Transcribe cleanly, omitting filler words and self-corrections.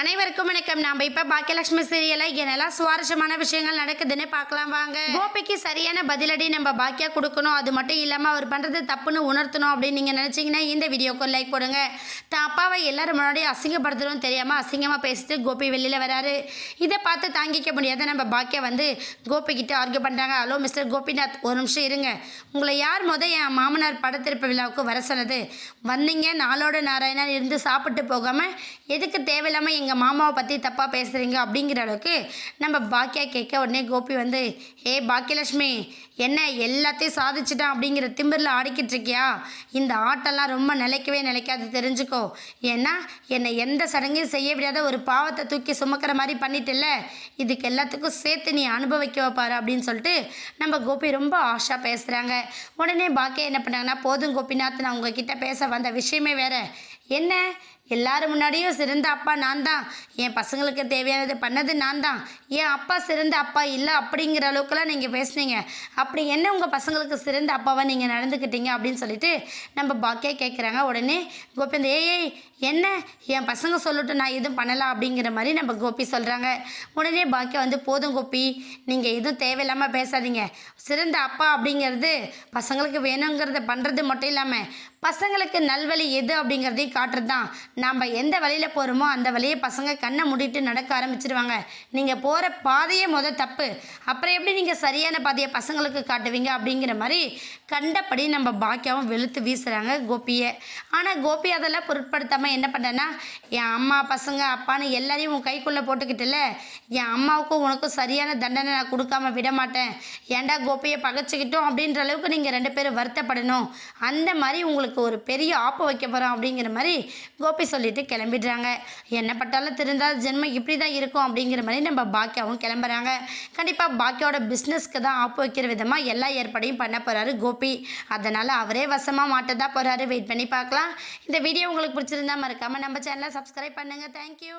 அனைவருக்கும் வணக்கம். நாம இப்ப பாக்கியலட்சுமி சீரியல்ல என்னெல்லாம் சுவாரஸ்யமான விஷயங்கள் நடக்குதுன்னு பார்க்கலாம் வாங்க. கோபிக்கு சரியான பதிலடி நம்ம பாக்கியா கொடுக்கணும், அது மட்டும் இல்லாம அவர் பண்றது தப்புன்னு உணர்த்தணும் அப்படின்னு நீங்க நினைச்சீங்கன்னா இந்த வீடியோக்கு லைக் போடுங்க. தான் அப்பாவை எல்லாரும் முன்னாடி அசிங்கப்படுத்தணும் தெரியாம அசிங்கமா பேசிட்டு கோபி வெளியில வராரு. இதை பார்த்து தாங்கிக்க முடியாத நம்ம பாக்கியா வந்து கோபி கிட்ட ஆர்கியூ பண்றாங்க. ஹலோ மிஸ்டர் கோபிநாத், ஒரு நிமிஷம் இருங்க. உங்களை யார் என் மாமனார் படத்திருப்பு விழாவுக்கு வர சொன்னது? வந்தீங்க நாளோட நாராயணா இருந்து சாப்பிட்டு போகாம எதுக்கு தேவையில்லாம எங்கள் மாமாவை பற்றி தப்பாக பேசுகிறீங்க அப்படிங்கிற அளவுக்கு நம்ம பாக்கியா கேட்க உடனே கோபி வந்து, ஏ பாக்கியலட்சுமி, என்ன எல்லாத்தையும் சாதிச்சிட்டான் அப்படிங்கிற திமிரில் ஆடிக்கிட்டு இருக்கியா? இந்த ஆட்டெல்லாம் ரொம்ப நிலைக்காது, தெரிஞ்சுக்கோ. ஏன்னா என்னை எந்த சடங்கையும் செய்ய விடாத ஒரு பாவத்தை தூக்கி சுமக்கிற மாதிரி பண்ணிட்டுல, இதுக்கு எல்லாத்துக்கும் சேர்த்து நீ அனுபவிக்க வைப்பாரு அப்படின்னு சொல்லிட்டு நம்ம கோபி ரொம்ப ஆஷா பேசுகிறாங்க. உடனே பாக்கியா என்ன பண்ணாங்கன்னா, போதும் கோபிநாத், நான் உங்ககிட்ட பேச வந்த விஷயமே வேற. என்ன, எல்லாரும் முன்னாடியும் சிறந்த அப்பா நான் தான், என் பசங்களுக்கு தேவையானது பண்ணது நான் தான், என் அப்பா சிறந்த அப்பா இல்லை அப்படிங்கிற அளவுக்குலாம் நீங்கள் பேசுனீங்க. அப்படி என்ன உங்கள் பசங்களுக்கு சிறந்த அப்பாவை நீங்கள் நடந்துக்கிட்டீங்க அப்படின்னு சொல்லிட்டு நம்ம பாக்கியா கேட்குறாங்க. உடனே கோபி வந்து, ஏய் என்ன, என் பசங்க சொல்லட்டும், நான் எதுவும் பண்ணலாம் அப்படிங்கிற மாதிரி நம்ம கோபி சொல்கிறாங்க. உடனே பாக்கியா வந்து, போதும் கோபி, நீங்கள் எதுவும் தேவையில்லாமல் பேசாதீங்க. சிறந்த அப்பா அப்படிங்கிறது பசங்களுக்கு வேணுங்கிறத பண்ணுறது மட்டும் இல்லாமல் பசங்களுக்கு நல்வழி எது அப்படிங்கிறதையும் காட்டுறது தான். நாம் எந்த வழியில் போகிறோமோ அந்த வழியை பசங்க கண்ணை மூடிட்டு நடக்க ஆரம்பிச்சிடுவாங்க. நீங்கள் போகிற பாதையே தப்பு, அப்புறம் எப்படி நீங்கள் சரியான பாதையை பசங்களுக்கு காட்டுவீங்க அப்படிங்கிற மாதிரி கண்டபடி நம்ம பாக்கியாவும் வெளுத்து வீசுகிறாங்க கோபியை. ஆனால் கோபி அதெல்லாம் பொருட்படுத்தாமல் என்ன பண்ணேன்னா, என் அம்மா பசங்க அப்பான்னு எல்லாரையும் உன் கைக்குள்ளே போட்டுக்கிட்டுல, என் அம்மாவுக்கும் உனக்கும் சரியான தண்டனை நான் கொடுக்காம விட மாட்டேன். ஏன்டா கோபியை பகைச்சிக்கிட்டோம் அப்படின்ற அளவுக்கு நீங்கள் 2 பேரும் வருத்தப்படணும், அந்த மாதிரி உங்களுக்கு ஒரு பெரிய ஆப்பு வைக்க போகிறோம் அப்படிங்கிற மாதிரி கோபி சொல்லிட்டு கிளம்பிடுறாங்க. என்ன பட்டாலும் திருந்தாத ஜென்மம் இப்படி தான் இருக்கும் அப்படிங்கிற மாதிரி நம்ம பாக்கியாவும் கிளம்புறாங்க. கண்டிப்பாக பாக்கியாவோட பிஸ்னஸ்க்கு தான் ஆப்பு வைக்கிற விதமாக எல்லா ஏற்பாடையும் பண்ண போகிறாரு கோபி. அதனால் அவரே வசமாக மாட்டதான் போகிறாரு. வெயிட் பண்ணி பார்க்கலாம். இந்த வீடியோ உங்களுக்கு பிடிச்சிருந்தா மறக்காமல் நம்ம சேனலை சப்ஸ்கிரைப் பண்ணுங்கள். தேங்க்யூ.